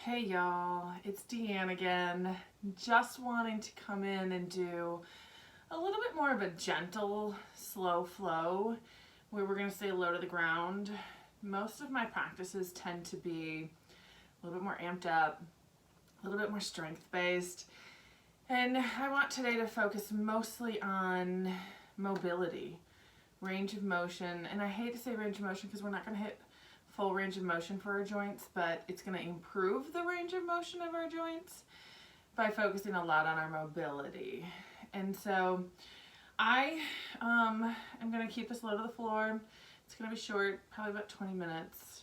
Hey y'all, it's Deanne again. Just wanting to come in and do a little bit more of a gentle, slow flow where we're going to stay low to the ground. Most of my practices tend to be a little bit more amped up, a little bit more strength based. And I want today to focus mostly on mobility, range of motion. And I hate to say range of motion because we're not going to hit full range of motion for our joints, but it's going to improve the range of motion of our joints by focusing a lot on our mobility. And so I am going to keep this low to the floor. It's going to be short, probably about 20 minutes.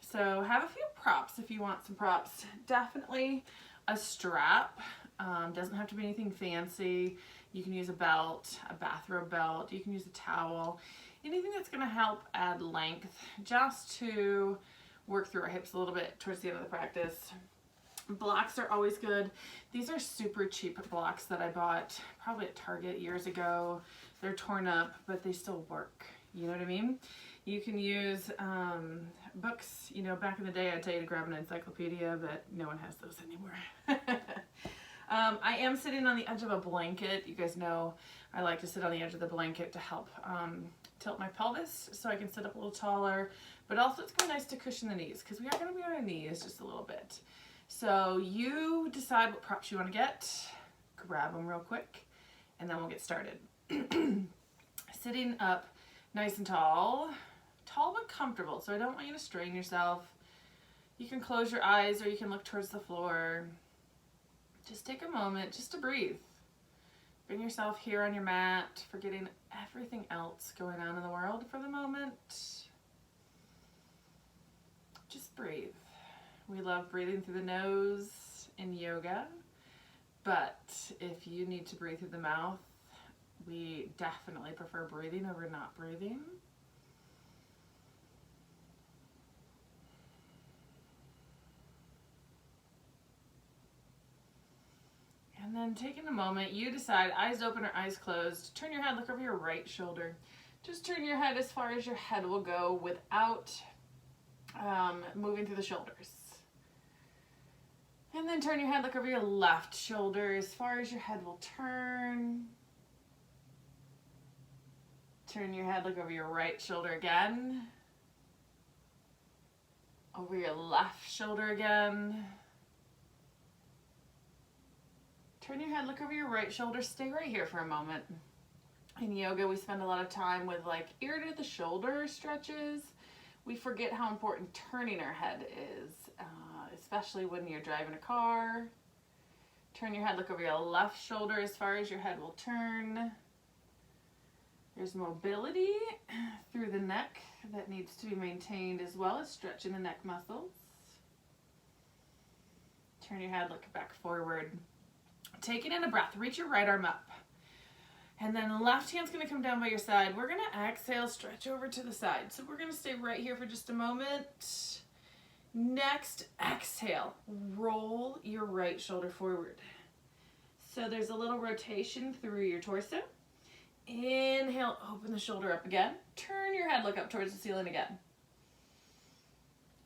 So have a few props if you want some props. Definitely a strap. Doesn't have to be anything fancy. You can use a belt, a bathrobe belt. You can use a towel. Anything that's going to help add length just to work through our hips a little bit towards the end of the practice. Blocks are always good. These are super cheap blocks that I bought probably at Target years ago. They're torn up, but they still work. You know what I mean? You can use books. You know, back in the day I'd tell you to grab an encyclopedia, but no one has those anymore. I am sitting on the edge of a blanket. You guys know I like to sit on the edge of the blanket to help tilt my pelvis so I can sit up a little taller, but also it's kind of nice to cushion the knees because we are going to be on our knees just a little bit. So you decide what props you want to get, grab them real quick, and then we'll get started. Sitting up nice and tall but comfortable, so I don't want you to strain yourself. You can close your eyes or you can look towards the floor. Just take a moment just to breathe. Bring yourself here on your mat, forgetting everything else going on in the world for the moment. Just breathe. We love breathing through the nose in yoga, but if you need to breathe through the mouth, we definitely prefer breathing over not breathing. And then taking a moment, you decide, eyes open or eyes closed, turn your head, look over your right shoulder. Just turn your head as far as your head will go without moving through the shoulders. And then turn your head, look over your left shoulder as far as your head will turn. Turn your head, look over your right shoulder again. Over your left shoulder again. Turn your head, look over your right shoulder, stay right here for a moment. In yoga, we spend a lot of time with like ear to the shoulder stretches. We forget how important turning our head is, especially when you're driving a car. Turn your head, look over your left shoulder as far as your head will turn. There's mobility through the neck that needs to be maintained as well as stretching the neck muscles. Turn your head, look back forward. Taking in a breath, reach your right arm up. And then the left hand's gonna come down by your side. We're gonna exhale, stretch over to the side. So we're gonna stay right here for just a moment. Next, exhale, roll your right shoulder forward. So there's a little rotation through your torso. Inhale, open the shoulder up again. Turn your head, look up towards the ceiling again.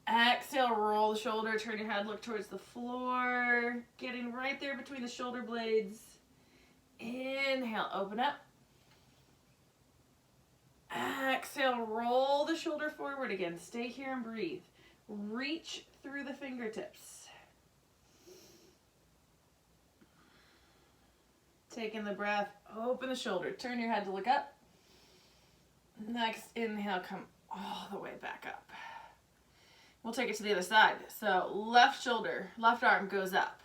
Exhale, roll the shoulder, turn your head, look towards the floor, getting right there between the shoulder blades. Inhale, open up. Exhale, roll the shoulder forward again. Stay here and breathe. Reach through the fingertips. Taking the breath, open the shoulder, turn your head to look up. Next inhale, come all the way back up. We'll take it to the other side. So left shoulder, left arm goes up.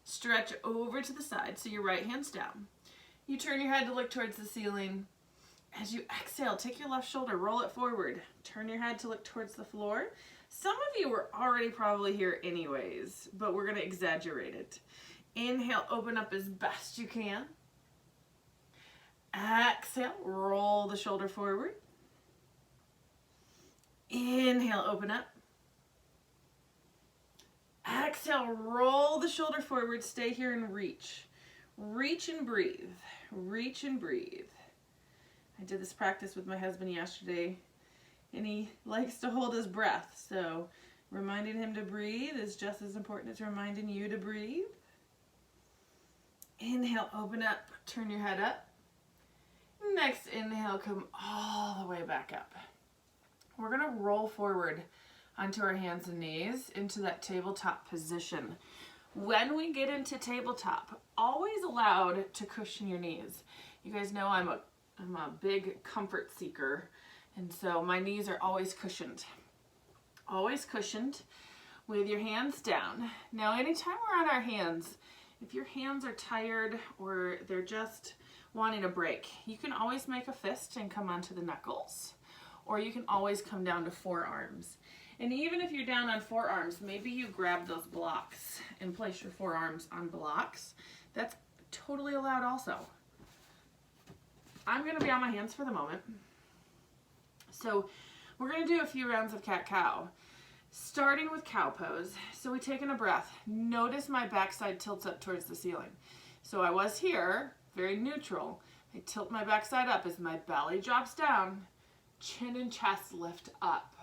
Stretch over to the side so your right hand's down. You turn your head to look towards the ceiling. As you exhale, take your left shoulder, roll it forward. Turn your head to look towards the floor. Some of you were already probably here anyways, but we're gonna exaggerate it. Inhale, open up as best you can. Exhale, roll the shoulder forward. Inhale, open up. Exhale, roll the shoulder forward, stay here and reach. Reach and breathe, reach and breathe. I did this practice with my husband yesterday, and he likes to hold his breath. So Reminding him to breathe is just as important as reminding you to breathe. Inhale, open up, turn your head up. Next inhale, come all the way back up. We're gonna roll forward onto our hands and knees into that tabletop position. When we get into tabletop, always allowed to cushion your knees. You guys know I'm a big comfort seeker, and so my knees are always cushioned. Always cushioned with your hands down. Now, anytime we're on our hands, if your hands are tired or they're just wanting a break, you can always make a fist and come onto the knuckles, or you can always come down to forearms. And even if you're down on forearms, maybe you grab those blocks and place your forearms on blocks. That's totally allowed also. I'm gonna be on my hands for the moment. So we're gonna do a few rounds of cat-cow, starting with cow pose. So we take in a breath. Notice my backside tilts up towards the ceiling. So I was here, very neutral. I tilt my backside up as my belly drops down, chin and chest lift up.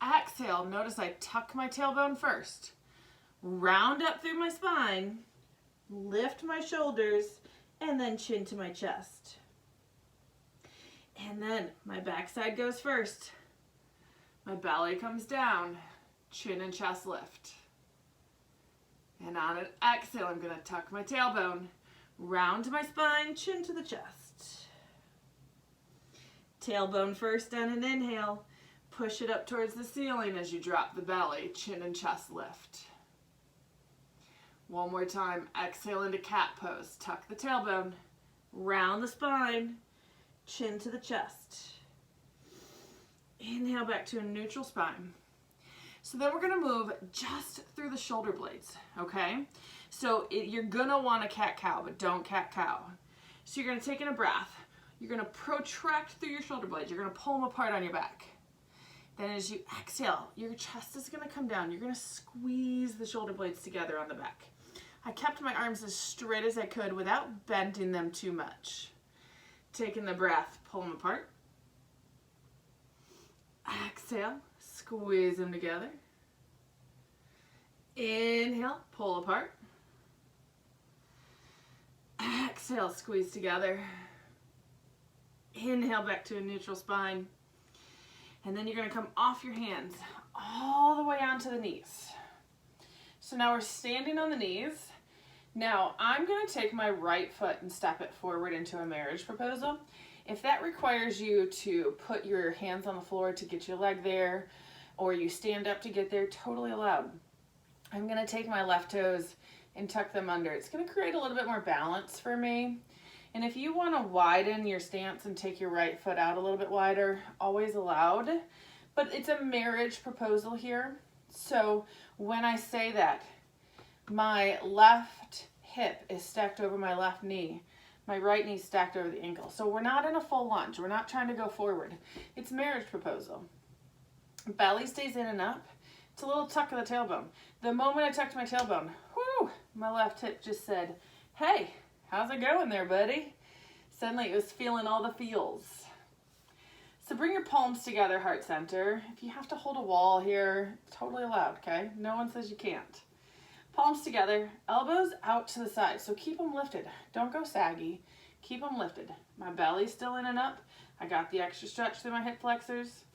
Exhale, notice I tuck my tailbone first, round up through my spine, lift my shoulders, and then chin to my chest. And then my backside goes first. My belly comes down, chin and chest lift. And on an exhale, I'm gonna tuck my tailbone, round to my spine, chin to the chest. Tailbone first on an inhale. Push it up towards the ceiling as you drop the belly, chin and chest lift. One more time, exhale into cat pose. Tuck the tailbone, round the spine, chin to the chest. Inhale back to a neutral spine. So then we're gonna move just through the shoulder blades, okay? So you're gonna want a cat-cow, but don't cat-cow. So you're gonna take in a breath. You're gonna protract through your shoulder blades. You're gonna pull them apart on your back. Then as you exhale, your chest is gonna come down. You're gonna squeeze the shoulder blades together on the back. I kept my arms as straight as I could without bending them too much. Taking the breath, pull them apart. Exhale, squeeze them together. Inhale, pull apart. Exhale, squeeze together. Inhale back to a neutral spine. And then you're gonna come off your hands all the way onto the knees. So now we're standing on the knees. Now I'm gonna take my right foot and step it forward into a marriage proposal. If that requires you to put your hands on the floor to get your leg there, or you stand up to get there, totally allowed. I'm gonna take my left toes and tuck them under. It's gonna create a little bit more balance for me. And if you wanna widen your stance and take your right foot out a little bit wider, always allowed. But it's a marriage proposal here. So when I say that, my left hip is stacked over my left knee. My right knee stacked over the ankle. So we're not in a full lunge. We're not trying to go forward. It's marriage proposal. Belly stays in and up. It's a little tuck of the tailbone. The moment I tucked my tailbone, whoo, my left hip just said, hey, how's it going there, buddy? Suddenly it was feeling all the feels. So bring your palms together, heart center. If you have to hold a wall here, totally allowed, okay? No one says you can't. Palms together, elbows out to the side. So keep them lifted. Don't go saggy. Keep them lifted. My belly's still in and up. I got the extra stretch through my hip flexors.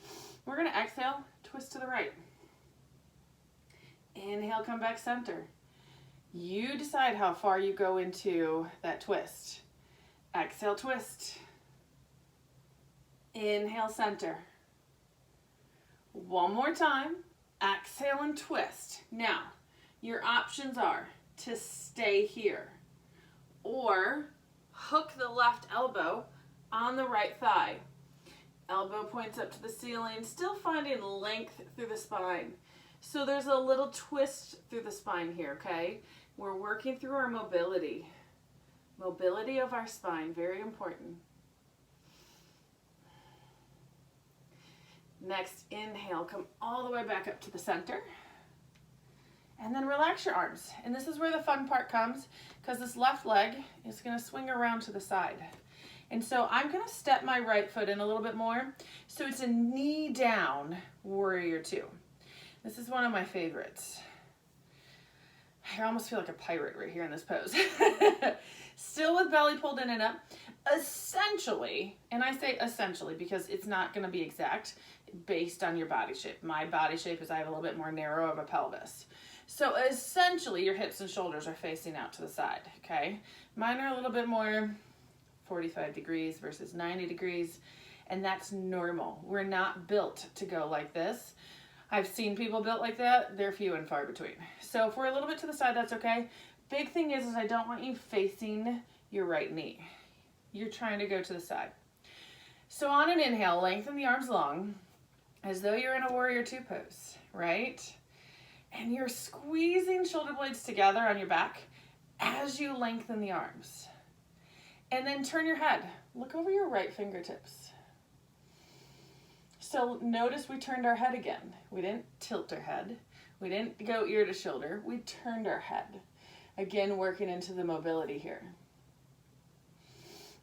We're gonna exhale, twist to the right. Inhale, come back center. You decide how far you go into that twist. Exhale, twist. Inhale, center. One more time. Exhale and twist. Now, your options are to stay here or hook the left elbow on the right thigh. Elbow points up to the ceiling, still finding length through the spine. So there's a little twist through the spine here, okay? We're working through our mobility. Mobility of our spine, very important. Next, inhale, come all the way back up to the center. And then relax your arms. And this is where the fun part comes, because this left leg is going to swing around to the side. And so I'm gonna step my right foot in a little bit more. So it's a knee down warrior two. This is one of my favorites. I almost feel like a pirate right here in this pose. Still with belly pulled in and up. Essentially, and I say essentially because it's not gonna be exact based on your body shape. My body shape is I have a little bit more narrow of a pelvis. So essentially your hips and shoulders are facing out to the side, okay? Mine are a little bit more 45 degrees versus 90 degrees, and that's normal. We're not built to go like this. I've seen people built like that. They're few and far between. So if we're a little bit to the side, that's okay. Big thing is I don't want you facing your right knee. You're trying to go to the side. So on an inhale, lengthen the arms long as though you're in a warrior two pose, right? And you're squeezing shoulder blades together on your back as you lengthen the arms. And then turn your head. Look over your right fingertips. So notice we turned our head again. We didn't tilt our head. We didn't go ear to shoulder. We turned our head. Again, working into the mobility here.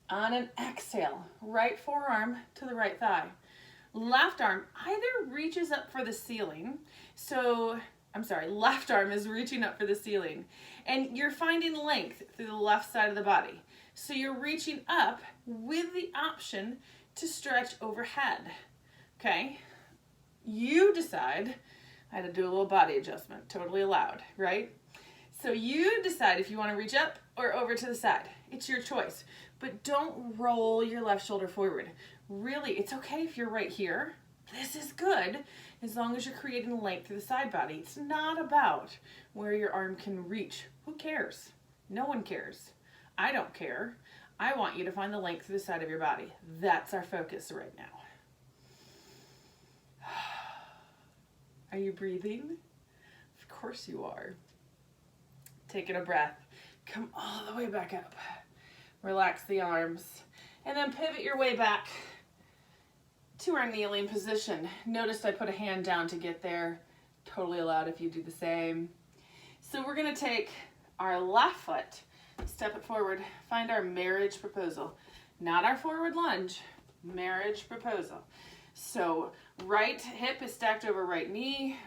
On an exhale, right forearm to the right thigh. Left arm either reaches up for the ceiling. Left arm is reaching up for the ceiling. And you're finding length through the left side of the body. So you're reaching up with the option to stretch overhead. Okay? You decide. I had to do a little body adjustment. Totally allowed, right? So you decide if you want to reach up or over to the side. It's your choice. But don't roll your left shoulder forward. Really, it's okay if you're right here. This is good as long as you're creating length through the side body. It's not about where your arm can reach. Who cares? No one cares. I don't care. I want you to find the length through the side of your body. That's our focus right now. Are you breathing? Of course you are. Taking a breath. Come all the way back up. Relax the arms. And then pivot your way back to our kneeling position. Notice I put a hand down to get there. Totally allowed if you do the same. So we're going to take our left foot, step it forward, find our marriage proposal. Not our forward lunge, marriage proposal. So right hip is stacked over right knee.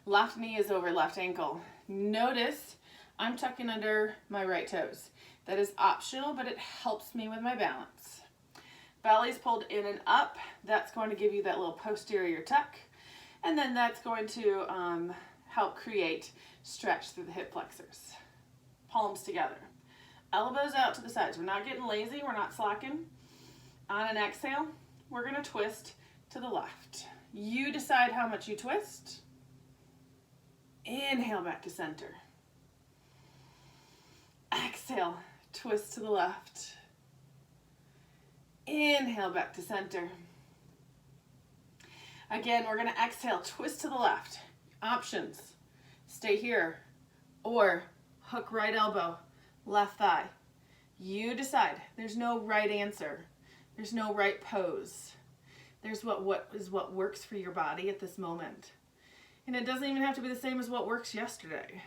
Left knee is over left ankle. Notice I'm tucking under my right toes. That is optional, but it helps me with my balance. Belly's pulled in and up. That's going to give you that little posterior tuck. And then that's going to help create stretch through the hip flexors. Palms together. Elbows out to the sides. We're not getting lazy. We're not slacking. On an exhale, we're going to twist to the left. You decide how much you twist. Inhale back to center. Exhale, twist to the left. Inhale back to center. Again, we're going to exhale, twist to the left. Options, stay here or hook right elbow, left thigh. You decide. There's no right answer. There's no right pose. There's what works for your body at this moment. And it doesn't even have to be the same as what works yesterday.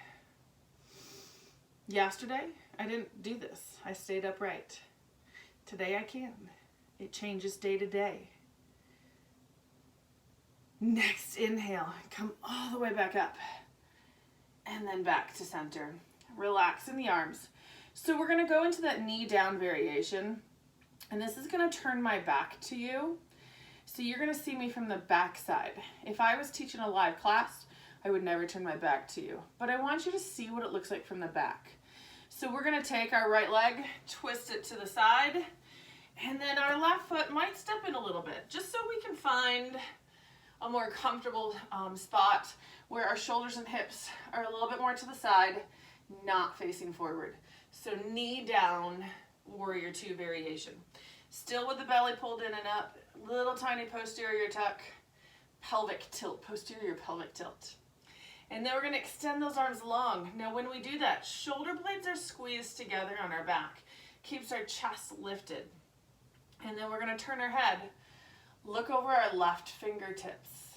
Yesterday, I didn't do this. I stayed upright. Today I can. It changes day to day. Next inhale, come all the way back up. And then back to center. Relax in the arms. So we're going to go into that knee down variation. And this is going to turn my back to you. So you're going to see me from the back side. If I was teaching a live class, I would never turn my back to you. But I want you to see what it looks like from the back. So we're going to take our right leg, twist it to the side, and then our left foot might step in a little bit, just so we can find a more comfortable spot where our shoulders and hips are a little bit more to the side, not facing forward. So knee down, warrior two variation. Still with the belly pulled in and up, little tiny posterior tuck, pelvic tilt, posterior pelvic tilt. And then we're going to extend those arms long. Now when we do that, shoulder blades are squeezed together on our back. Keeps our chest lifted. And then we're going to turn our head. Look over our left fingertips.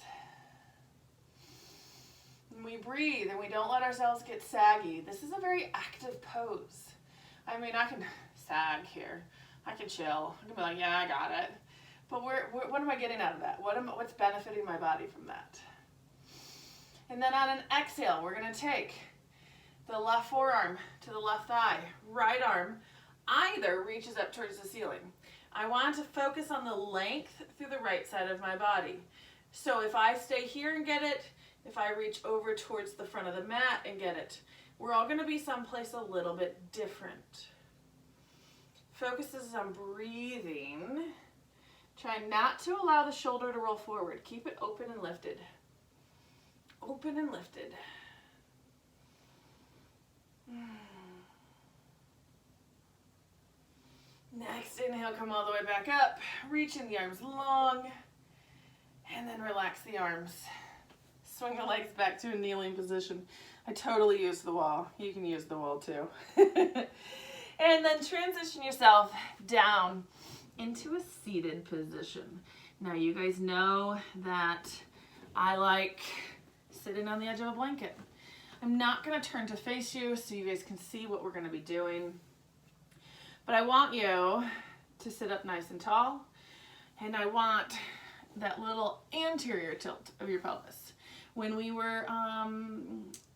And we breathe and we don't let ourselves get saggy. This is a very active pose. I mean, I can sag here. I can chill. I can be like, yeah, I got it. But what am I getting out of that? What's benefiting my body from that? And then on an exhale, we're going to take the left forearm to the left thigh. Right arm either reaches up towards the ceiling. I want to focus on the length through the right side of my body. So if I stay here and get it, if I reach over towards the front of the mat and get it, we're all going to be someplace a little bit different. Focus is on breathing. Try not to allow the shoulder to roll forward. Keep it open and lifted. Open and lifted. Next inhale, come all the way back up. Reaching the arms long. And then relax the arms. Swing the legs back to a kneeling position. I totally use the wall. You can use the wall too. And then transition yourself down into a seated position. Now you guys know that I like sitting on the edge of a blanket. I'm not going to turn to face you so you guys can see what we're going to be doing. But I want you to sit up nice and tall, and I want that little anterior tilt of your pelvis. When we were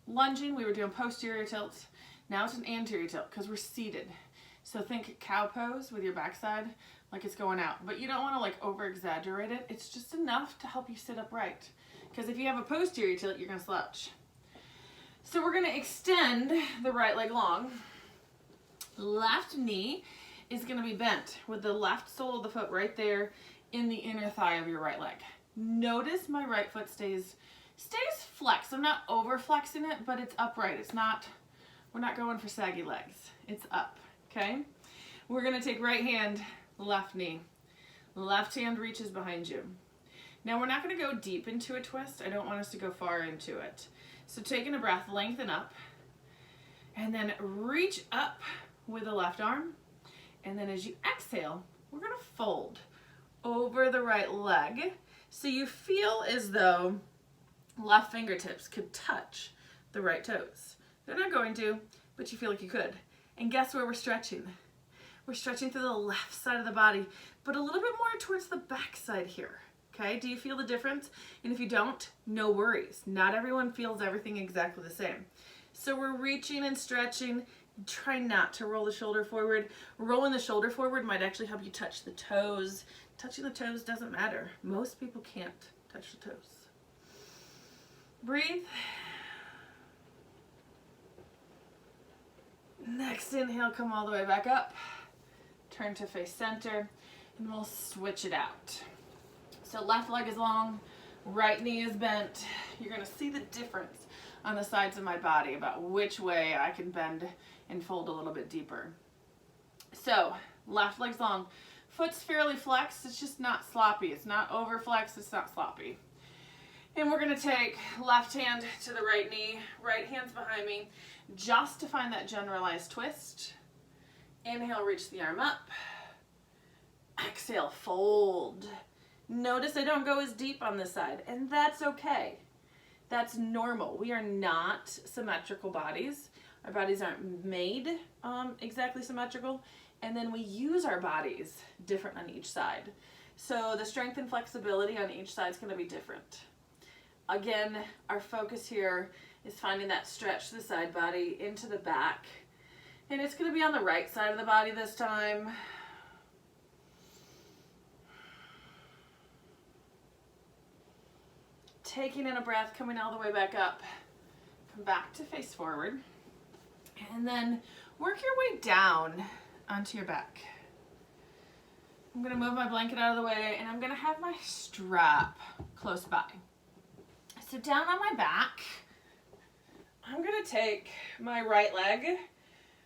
lunging, we were doing posterior tilts. Now it's an anterior tilt because we're seated. So think cow pose with your backside like it's going out. But you don't want to like over exaggerate it. It's just enough to help you sit upright. Because if you have a posterior tilt, you're going to slouch. So we're going to extend the right leg long. Left knee is going to be bent with the left sole of the foot right there in the inner thigh of your right leg. Notice my right foot stays flexed. I'm not over flexing it, but it's upright. We're not going for saggy legs. It's up, okay? We're going to take right hand, left knee. Left hand reaches behind you. Now we're not going to go deep into a twist. I don't want us to go far into it. So taking a breath, lengthen up, and then reach up with the left arm. And then as you exhale, we're going to fold over the right leg. So you feel as though left fingertips could touch the right toes. They're not going to, but you feel like you could. And guess where we're stretching? We're stretching through the left side of the body, but a little bit more towards the back side here. Okay, do you feel the difference? And if you don't, no worries. Not everyone feels everything exactly the same. So we're reaching and stretching. Try not to roll the shoulder forward. Rolling the shoulder forward might actually help you touch the toes. Touching the toes doesn't matter. Most people can't touch the toes. Breathe. Next inhale, come all the way back up. Turn to face center, and we'll switch it out. So left leg is long, right knee is bent. You're gonna see the difference on the sides of my body about which way I can bend and fold a little bit deeper. So left leg's long, foot's fairly flexed, it's just not sloppy. It's not over flexed, it's not sloppy. And we're gonna take left hand to the right knee, right hand's behind me, just to find that generalized twist. Inhale, reach the arm up. Exhale, fold. Notice I don't go as deep on this side, and that's okay. That's normal. We are not symmetrical bodies. Our bodies aren't made exactly symmetrical, and then we use our bodies different on each side. So the strength and flexibility on each side is going to be different. Again, our focus here is finding that stretch the side body into the back, and it's going to be on the right side of the body this time. Taking in a breath, coming all the way back up. Come back to face forward. And then work your way down onto your back. I'm going to move my blanket out of the way, and I'm going to have my strap close by. So down on my back, I'm going to take my right leg,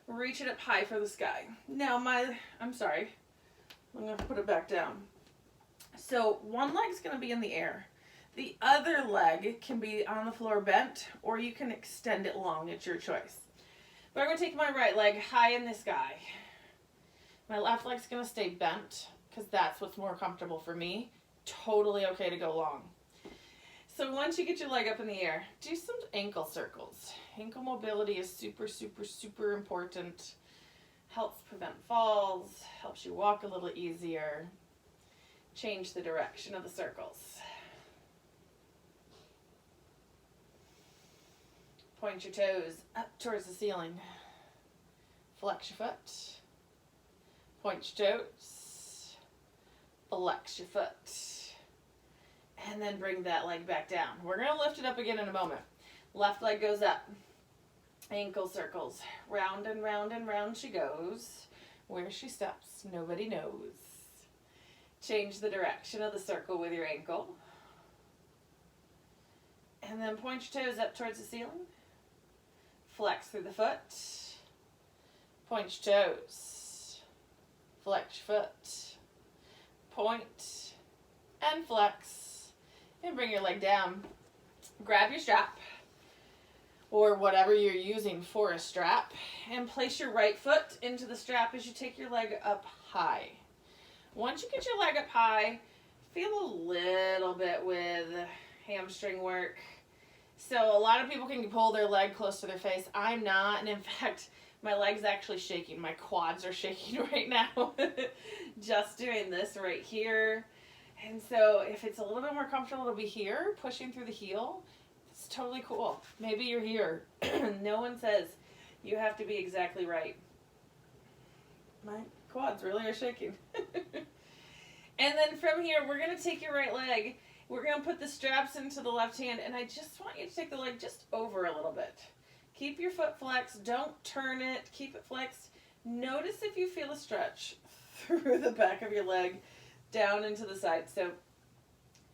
reach it up high for the sky. Now I'm going to put it back down. So one leg's going to be in the air. The other leg can be on the floor bent, or you can extend it long. It's your choice. But I'm going to take my right leg high in the sky. My left leg's going to stay bent because that's what's more comfortable for me. Totally okay to go long. So once you get your leg up in the air, do some ankle circles. Ankle mobility is super, super, super important. helps prevent falls, helps you walk a little easier. Change the direction of the circles. Point your toes up towards the ceiling. Flex your foot. Point your toes. Flex your foot. And then bring that leg back down. We're going to lift it up again in a moment. Left leg goes up. Ankle circles. Round and round and round she goes. Where she stops, nobody knows. Change the direction of the circle with your ankle. And then point your toes up towards the ceiling. Flex through the foot. Point your toes. Flex your foot. Point and flex. And bring your leg down. Grab your strap, or whatever you're using for a strap, and place your right foot into the strap as you take your leg up high. Once you get your leg up high, feel a little bit with hamstring work. So a lot of people can pull their leg close to their face. I'm not, and in fact, my leg's actually shaking. My quads are shaking right now. Just doing this right here. And so if it's a little bit more comfortable to be here, pushing through the heel, it's totally cool. Maybe you're here. No one says you have to be exactly right. My quads really are shaking. And then from here, we're going to take your right leg. We're going to put the straps into the left hand, and I just want you to take the leg just over a little bit. Keep your foot flexed. Don't turn it. Keep it flexed. Notice if you feel a stretch through the back of your leg down into the side. So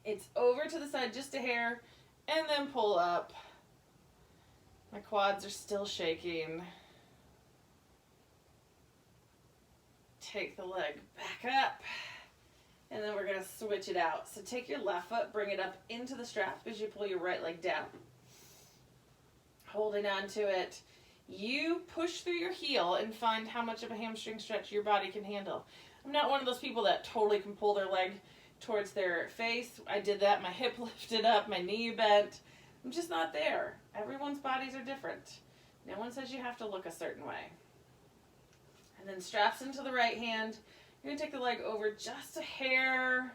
it's over to the side just a hair, and then pull up. My quads are still shaking. Take the leg back up, and then we're going to switch it out. So take your left foot, bring it up into the strap as you pull your right leg down. Holding on to it. You push through your heel and find how much of a hamstring stretch your body can handle. I'm not one of those people that totally can pull their leg towards their face. I did that. My hip lifted up, my knee bent. I'm just not there. Everyone's bodies are different. No one says you have to look a certain way. And then straps into the right hand. You're going to take the leg over just a hair,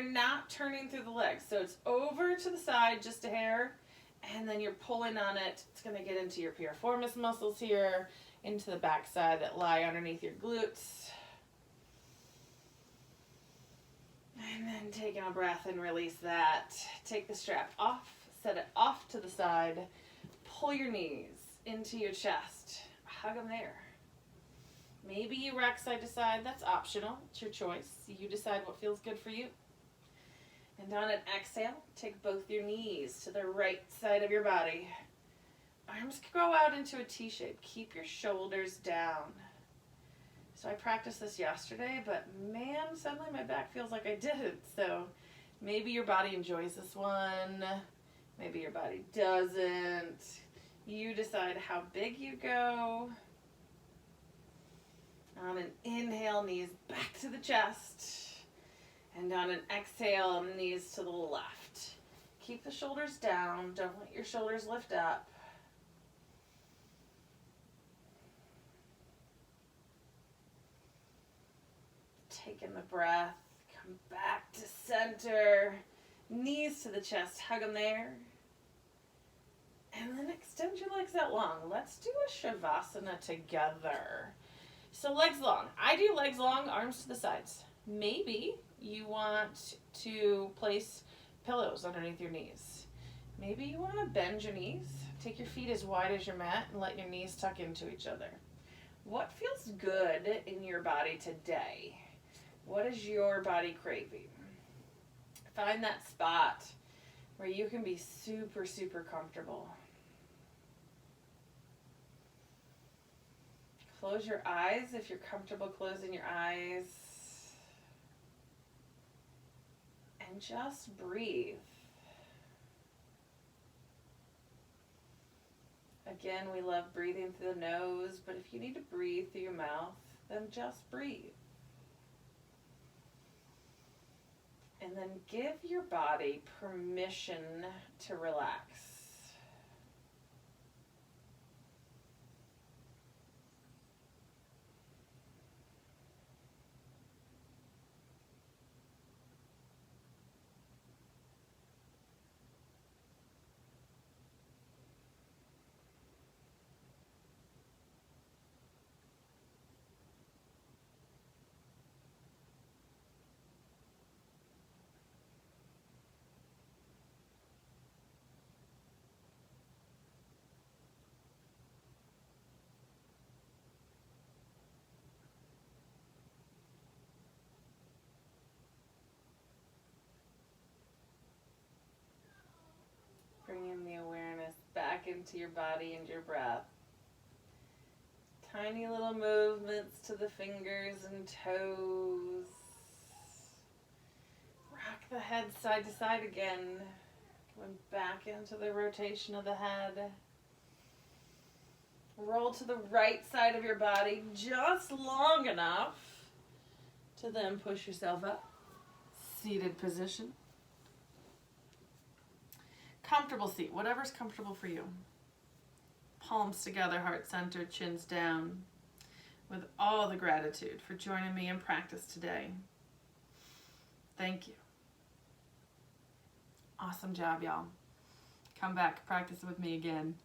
not turning through the leg. So it's over to the side, just a hair, and then you're pulling on it. It's going to get into your piriformis muscles here, into the backside that lie underneath your glutes. And then taking a breath and release that. Take the strap off, set it off to the side, pull your knees into your chest, hug them there. Maybe you rock side to side. That's optional. It's your choice. You decide what feels good for you. And on an exhale, take both your knees to the right side of your body. Arms go out into a T shape. Keep your shoulders down. So I practiced this yesterday, but man, suddenly my back feels like I didn't. So maybe your body enjoys this one. Maybe your body doesn't. You decide how big you go. On an inhale, knees back to the chest. And on an exhale, knees to the left. Keep the shoulders down. Don't let your shoulders lift up. Taking the breath. Come back to center. Knees to the chest. Hug them there. And then extend your legs out long. Let's do a Shavasana together. So legs long. I do legs long, arms to the sides. Maybe you want to place pillows underneath your knees. Maybe you want to bend your knees. Take your feet as wide as your mat and let your knees tuck into each other. What feels good in your body today? What is your body craving? Find that spot where you can be super, super comfortable. Close your eyes if you're comfortable closing your eyes. And just breathe. Again, we love breathing through the nose, but if you need to breathe through your mouth, then just breathe. And then give your body permission to relax. back into your body and your breath. Tiny little movements to the fingers and toes. Rock the head side to side again. Going back into the rotation of the head. Roll to the right side of your body just long enough to then push yourself up. Seated position. Comfortable seat, whatever's comfortable for you. Palms together, heart centered, chins down. With all the gratitude for joining me in practice today. Thank you. Awesome job, y'all. Come back, practice with me again.